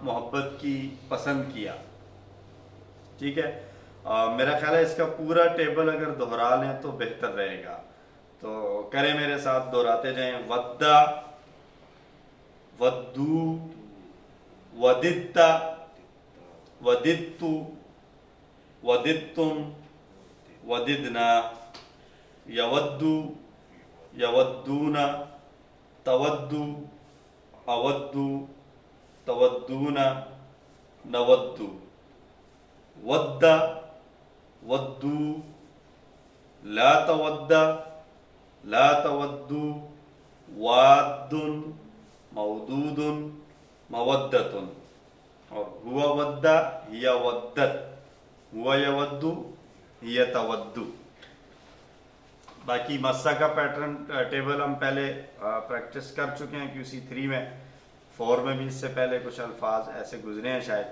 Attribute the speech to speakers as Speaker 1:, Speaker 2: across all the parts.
Speaker 1: मोहब्बत की पसंद किया। ठीक है, मेरा ख्याल है इसका पूरा टेबल अगर दोहरा लें तो बेहतर रहेगा। तो करें मेरे साथ, दोहराते जाएं। वद्दा, वद्दू, वदित्ता, वदित्तु, वदित्तुम, वदिदना, यवद्दू, यवद्दूना, तवद्दू, अवद्दू, तवद्दूना, नवद्दू, वद्दा, वद्दू, ला तवद्दा, ला तवद्दू, वाद्दुन, मौदूदुन, मवद्दतुन। और हुआ वद्दा, हिया वद्दत, हुआ यवद्दू, हिया तवद्दू। बाकी मस्सा का पैटर्न टेबल हम पहले प्रैक्टिस कर चुके हैं QC3 में, 4 में भी इससे पहले कुछ अल्फाज ऐसे गुजरे हैं शायद।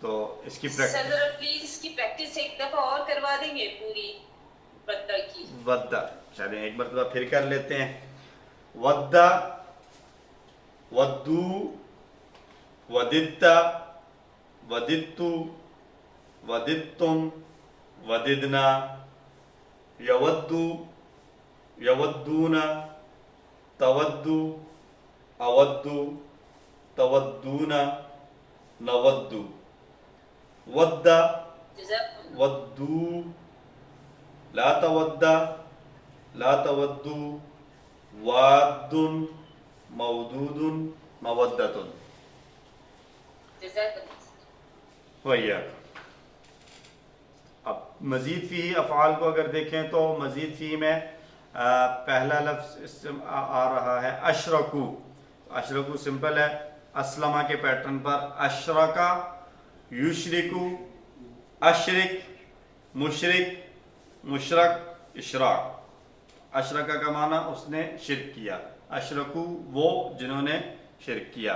Speaker 1: तो इसकी
Speaker 2: सर जरा प्लीज इसकी प्रैक्टिस एक दफा और करवा देंगे पूरी वद्दा की।
Speaker 1: वद्दा, चलें एक मरतबा फिर कर लेते हैं। वद्दा, वद्दू, वदित्ता, वदित्तु, वदित्तुम, वदिदना, यवद्दू, यवद्दूना, तवद्दू, अवद्दू, तवद्दूना, नवद्दू, वद्दा, वद्दू, ला तवद्दा, ला तवद्दू, वाद्दुन, मौदूदुन, मवद्दतुन। वही है। अब मजीद फ़ी अफ़ाल को अगर देखें तो मजीद फ़ी में पहला लफ्ज़ आ रहा है अशरकू। अशरकू सिंपल है, असलमा के पैटर्न पर। अशरका, युशरिकू, अशरिक, मुशरिक, मुशरक, इशराक। अशरका का माना उसने शिरक किया, अशरकू वो जिन्होंने शिरक किया।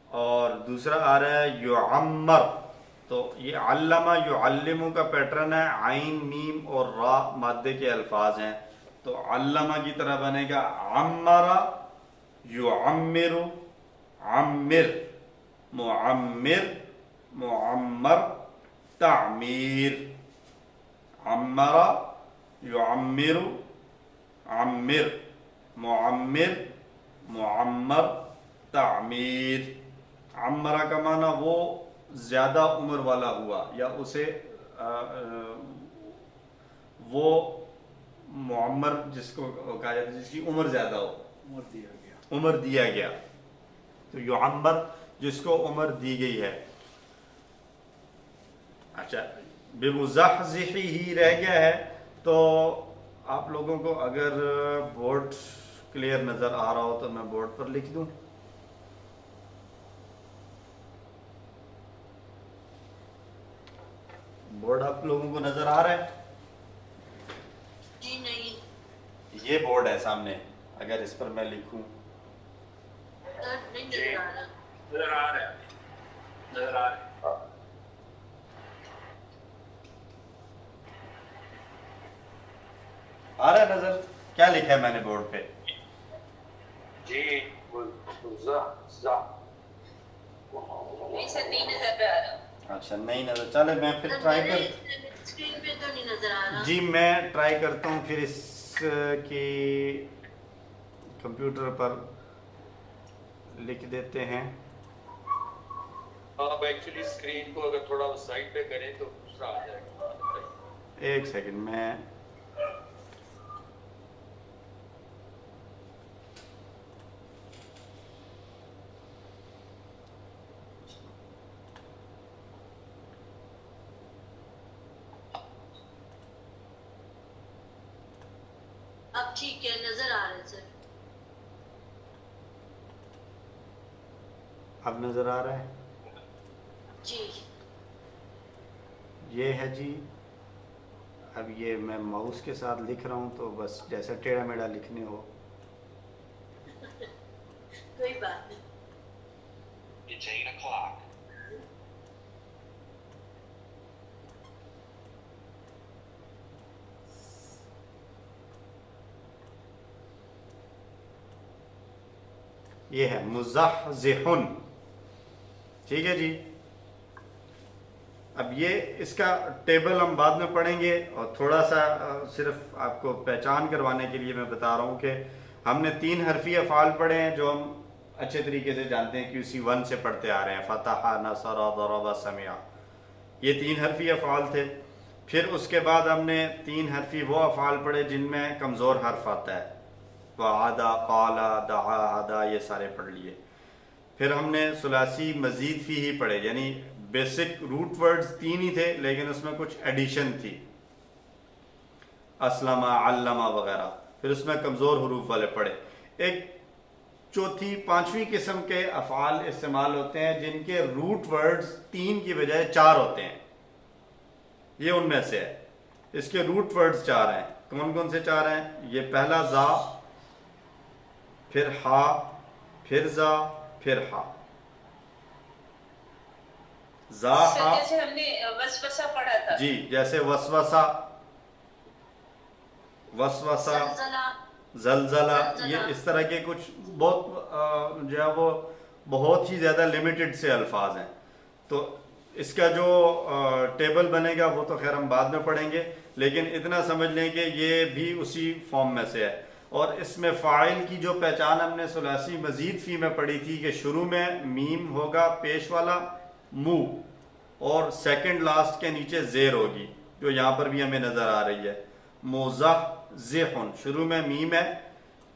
Speaker 1: और दूसरा आ रहा है युअम्मर, तो ये अल्लमा युअल्लिमु का पैटर्न है। आइन, मीम और रा मादे के अल्फाज हैं, तो अल्लमा की तरह बनेगा अम्मरा, युअम्मिरु, अम्मिर, मुअम्मिर, मुअम्मर, तामीर। अम्मरा, युअम्मिरु, अम्मिर, मुअम्मिर, मुअम्मर, तामीर। अम्मरा का माना वो ज्यादा उम्र वाला हुआ, या उसे वो मुअम्मर जिसको कहा जाता है जिसकी उम्र ज्यादा हो, उम्र दिया गया। तो युअम्मर जिसको उम्र दी गई है। अच्छा, बेमुज़हज़िही ही रह गया है। तो आप लोगों को अगर बोर्ड क्लियर नजर आ रहा हो तो मैं बोर्ड पर लिख दूं। बोर्ड आप लोगों को नजर आ रहा है?
Speaker 2: जी नहीं,
Speaker 1: ये बोर्ड है सामने, अगर इस पर मैं लिखूं।
Speaker 2: नहीं नजर आ रहा।
Speaker 3: नजर आ रहा है, नजर आ रहा है।
Speaker 1: आ रहा है नजर? क्या लिखा है मैंने बोर्ड पे?
Speaker 3: जी
Speaker 2: नहीं सर, नहीं नजर आ रहा।
Speaker 1: अच्छा, नहीं नजर, चले मैं फिर ट्राई कर।
Speaker 2: स्क्रीन पे तो नहीं नजर आ रहा।
Speaker 1: जी मैं ट्राई करता हूँ फिर इसकी कंप्यूटर पर लिख देते हैं।
Speaker 3: आप एक्चुअली स्क्रीन को अगर थोड़ा साइड पे करें तो दूसरा आ जाएगा।
Speaker 1: एक सेकंड में
Speaker 2: अब ठीक है, नजर आ रहा है सर।
Speaker 1: अब नजर आ रहा है?
Speaker 2: जी
Speaker 1: ये है जी। अब ये मैं माउस के साथ लिख रहा हूँ तो बस जैसा टेढ़ा मेढ़ा लिखने हो।
Speaker 2: कोई बात नहीं।
Speaker 3: It's 8 o'clock.
Speaker 1: ये है मुज़हज़िहुन। ठीक है जी। अब ये इसका टेबल हम बाद में पढ़ेंगे, और थोड़ा सा सिर्फ आपको पहचान करवाने के लिए मैं बता रहा हूँ कि हमने 3 हरफी अफ़ाल पढ़े हैं जो हम अच्छे तरीके से जानते हैं, QC 1 से पढ़ते आ रहे हैं। फतहा, नसरा, दरबा, समिया, ये 3 हरफी अफ़ाल थे। फिर उसके बाद हमने 3 हरफी वो अफ़ाल पढ़े जिनमें कमज़ोर हर्फ आता है, वआदा, क़ाला, दआ, हदा, ये सारे पढ़ लिए। फिर हमने सुलासी मजीद फी ही पढ़े, यानी बेसिक रूट वर्ड्स 3 ही थे लेकिन उसमें कुछ एडिशन थी, असलमा, अल्लमा वगैरह। फिर उसमें कमज़ोर हरूफ वाले पढ़े। एक चौथी 5वीं किस्म के अफ़ाल इस्तेमाल होते हैं जिनके रूट वर्ड्स 3 की बजाय 4 होते हैं, ये उनमें से है। इसके रूट वर्ड्स 4 हैं। कौन कौन से 4 हैं? ये पहला जा, फिर हा, फिर जा, फिर हा। जा, हा,
Speaker 2: जैसे हमने वसवसा पढ़ा था
Speaker 1: जी, जैसे वसवसा, वसवसा,
Speaker 2: जलजला,
Speaker 1: जलजला,
Speaker 2: जलजला।
Speaker 1: ये इस तरह के कुछ बहुत जो है वो बहुत ही ज़्यादा लिमिटेड से अल्फाज हैं। तो इसका जो टेबल बनेगा वो तो खैर हम बाद में पढ़ेंगे, लेकिन इतना समझ लें कि ये भी उसी फॉर्म में से है। और इसमें फ़ाइल की जो पहचान हमने सुलासी मजीद फी में पढ़ी थी कि शुरू में मीम होगा पेश वाला, मुंह, और सेकंड लास्ट के नीचे ज़ेर होगी, जो यहाँ पर भी हमें नज़र आ रही है। मुज़हज़िहुन, शुरू में मीम है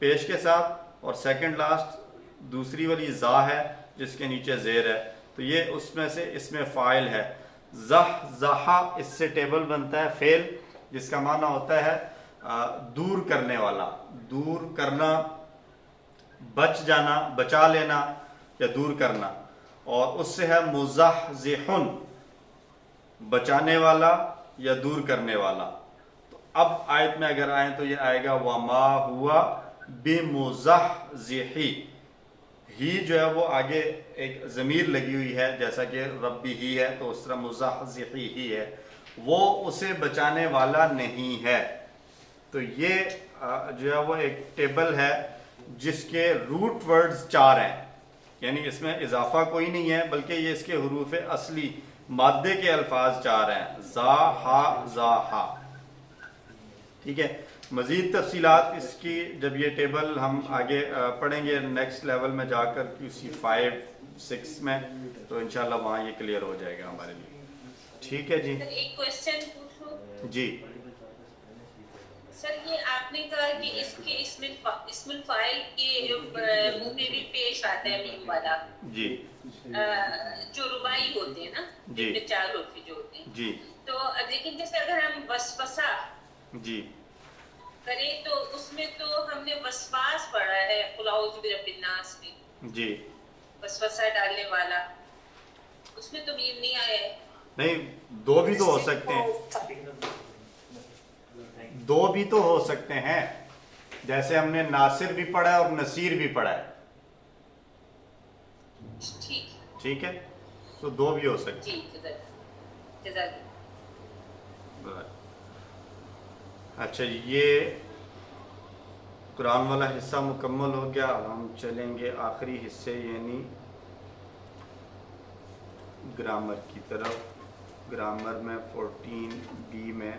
Speaker 1: पेश के साथ, और सेकंड लास्ट दूसरी वाली जा है जिसके नीचे ज़ेर है। तो ये उसमें से इसमें फ़ाइल है। ज़हज़हा, इससे टेबल बनता है फ़ेल, जिसका माना होता है दूर करने वाला, दूर करना, बच जाना, बचा लेना या दूर करना। और उससे है मुज़हज़िहुन, बचाने वाला या दूर करने वाला। तो अब आयत में अगर आए तो ये आएगा वमा हुआ बिमुज़हज़िही। ही जो है वो आगे एक ज़मीर लगी हुई है, जैसा कि रब्बी ही है तो उस तरह मुज़हज़िही ही है, वो उसे बचाने वाला नहीं है। तो ये जो है वो एक टेबल है जिसके रूट वर्ड्स 4 हैं, यानी इसमें इजाफा कोई नहीं है, बल्कि ये इसके हरूफ असली मादे के अल्फाज 4 हैं, जा, हा, जा, हा। ठीक है। मजीद तफसीलात इसकी जब ये टेबल हम आगे पढ़ेंगे नेक्स्ट लेवल में जाकर QC 5, 6 में, तो इंशाल्लाह वहाँ ये क्लियर हो जाएगा हमारे लिए। ठीक है जी।
Speaker 2: सर एक क्वेश्चन पूछूं?
Speaker 1: जी
Speaker 2: सर, ये आपने कहा कि इसके इस्मुल फाइल के मुंह में भी पेश आता है मीम वाला,
Speaker 1: जी
Speaker 2: जो रुबाई होते हैं ना,
Speaker 1: जी।
Speaker 2: जिनमें 4 हरफ जो होते हैं।
Speaker 1: जी
Speaker 2: तो लेकिन जैसे अगर हम वसवसा
Speaker 1: जी
Speaker 2: करें तो उसमें तो हमने वसवास पढ़ा है कुल औज़ु बिरब्बिन नास में,
Speaker 1: जी।
Speaker 2: वसवसा डालने वाला, उसमें तो मीम नहीं आया है।
Speaker 1: नहीं, दो भी तो हो सकते हैं, दो भी तो हो सकते हैं। जैसे हमने नासिर भी पढ़ा है और नसीर भी पढ़ा है। ठीक है, तो दो भी हो सकते हैं। अच्छा, ये कुरान वाला हिस्सा मुकम्मल हो गया। अब हम चलेंगे आखिरी हिस्से यानी ग्रामर की तरफ। ग्रामर में 14B में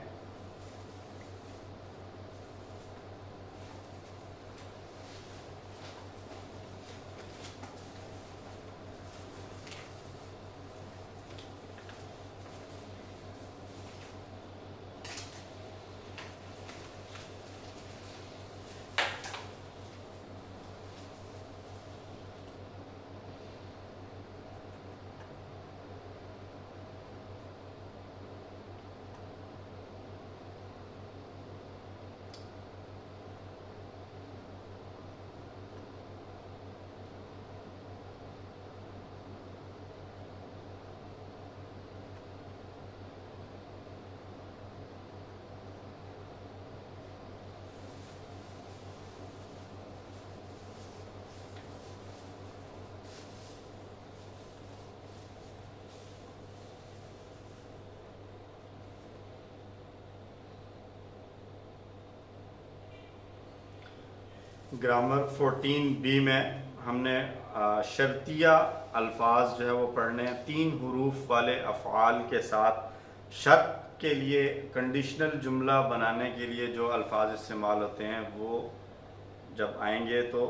Speaker 1: ग्रामर 14B में हमने शर्तिया अल्फाज जो है वो पढ़ने हैं। 3 हरूफ वाले अफ़आल के साथ शर्त के लिए कंडीशनल जुमला बनाने के लिए जो अल्फाज इस्तेमाल होते हैं वो जब आएंगे तो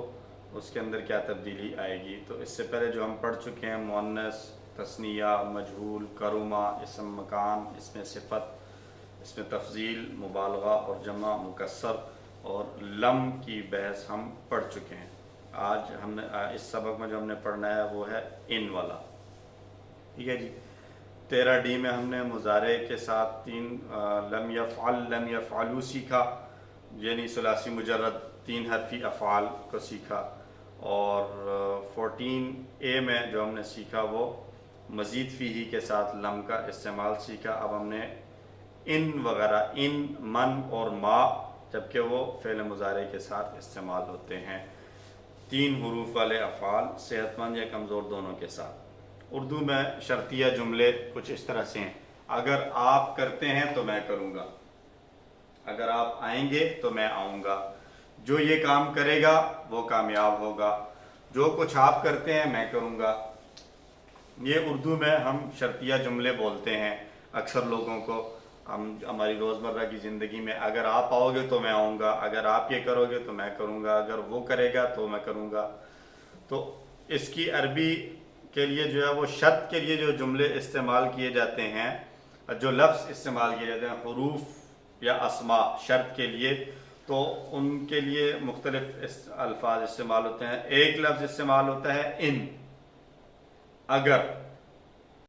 Speaker 1: उसके अंदर क्या तब्दीली आएगी। तो इससे पहले जो हम पढ़ चुके हैं मुअन्नस, तस्निया, मजहूल, करुमा, इसम मकान, इसमें सिफत, इसमें तफजील, मुबालगा और जमा मुकस्सर और लम की बहस हम पढ़ चुके हैं। आज हमने इस सबक में जो हमने पढ़ना है वो है इन वाला। ठीक है जी। 13D में हमने मुजारे के साथ 3 लम यफ़अलू सीखा, यानी सुलासी मुजर्रद 3 हरफी अफ़आल को सीखा। और 14A में जो हमने सीखा वो मज़ीद फ़ीही के साथ लम का इस्तेमाल सीखा। अब हमने इन वगैरह, इन, मन और मा, जबकि वो फ़ेल मुजारे के साथ इस्तेमाल होते हैं। 3 हरूफ वाले अफ़आल सेहतमंद या कमज़ोर दोनों के साथ। उर्दू में शर्तिया जुमले कुछ इस तरह से हैं। अगर आप करते हैं तो मैं करूँगा, अगर आप आएंगे तो मैं आऊँगा, जो ये काम करेगा वो कामयाब होगा, जो कुछ आप करते हैं मैं करूँगा। ये उर्दू में हम शर्तिया जुमले बोलते हैं अक्सर लोगों को। हम हमारी रोज़मर्रा की ज़िंदगी में अगर आप आओगे तो मैं आऊँगा, अगर आप ये करोगे तो मैं करूँगा, अगर वो करेगा तो मैं करूँगा। तो इसकी अरबी के लिए जो है वो शर्त के लिए जो जुमले इस्तेमाल किए जाते हैं, जो लफ्ज़ इस्तेमाल किए जाते हैं हरूफ या अस्मा शर्त के लिए, तो उनके लिए मुख्तलिफ अल्फाज इस्तेमाल होते हैं। एक लफ्ज़ इस्तेमाल होता है इन, अगर